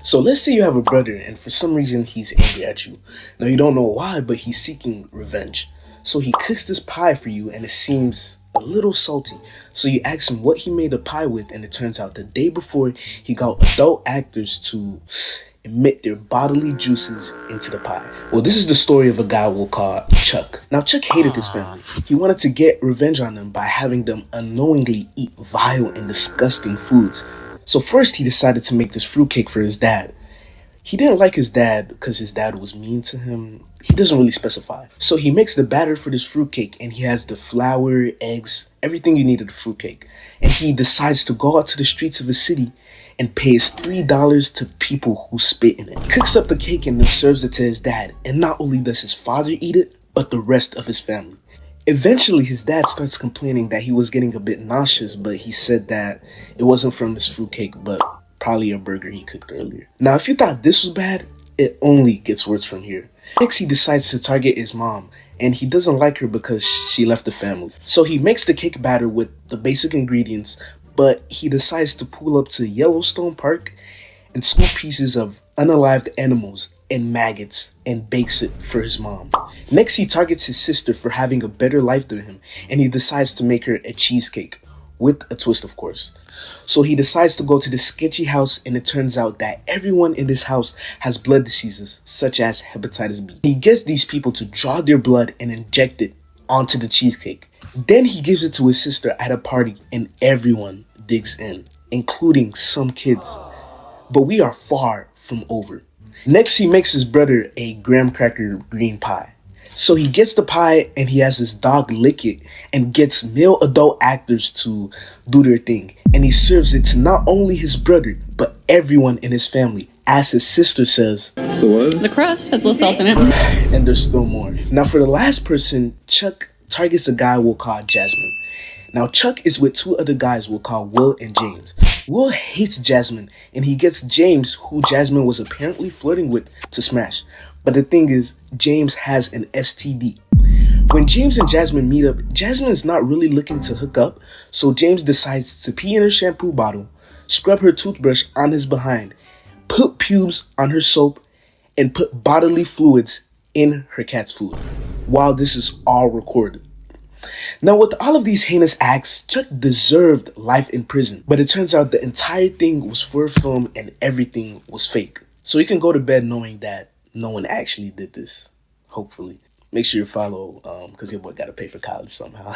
So let's say you have a brother and for some reason he's angry at you. Now you don't know why, but he's seeking revenge. So he cooks this pie for you and it seems a little salty. So you ask him what he made the pie with, and it turns out the day before he got adult actors to emit their bodily juices into the pie. Well, this is the story of a guy we'll call Chuck. Now, Chuck hated his family. He wanted to get revenge on them by having them unknowingly eat vile and disgusting foods. So first he decided to make this fruitcake for his dad. He didn't like his dad because his dad was mean to him. He doesn't really specify. So he makes the batter for this fruitcake and he has the flour, eggs, everything you need at the fruitcake. And he decides to go out to the streets of his city and pays $3 to people who spit in it. Cooks up the cake and then serves it to his dad. And not only does his father eat it, but the rest of his family. Eventually, his dad starts complaining that he was getting a bit nauseous, but he said that it wasn't from this fruitcake, but probably a burger he cooked earlier. Now, if you thought this was bad, it only gets worse from here. Next, he decides to target his mom, and he doesn't like her because she left the family. So he makes the cake batter with the basic ingredients, but he decides to pull up to Yellowstone Park and scoop pieces of unalived animals and maggots and bakes it for his mom. Next, he targets his sister for having a better life than him, and he decides to make her a cheesecake, with a twist of course. So he decides to go to this sketchy house, and it turns out that everyone in this house has blood diseases, such as hepatitis B. He gets these people to draw their blood and inject it onto the cheesecake. Then he gives it to his sister at a party, and everyone digs in, including some kids. But we are far from over. Next, he makes his brother a graham cracker green pie. So he gets the pie and he has his dog lick it and gets male adult actors to do their thing. And he serves it to not only his brother, but everyone in his family. As his sister says, The crust has a little salt in it. And there's still more. Now for the last person, Chuck targets a guy we'll call Jasmine. Now Chuck is with two other guys we'll call Will and James. Will hates Jasmine and he gets James, who Jasmine was apparently flirting with, to smash. But the thing is, James has an STD. When James and Jasmine meet up, Jasmine is not really looking to hook up, so James decides to pee in her shampoo bottle, scrub her toothbrush on his behind, put pubes on her soap, and put bodily fluids in her cat's food, while this is all recorded. Now, with all of these heinous acts, Chuck deserved life in prison, but it turns out the entire thing was for a film and everything was fake. So you can go to bed knowing that no one actually did this, hopefully. Make sure you follow, because your boy got to pay for college somehow.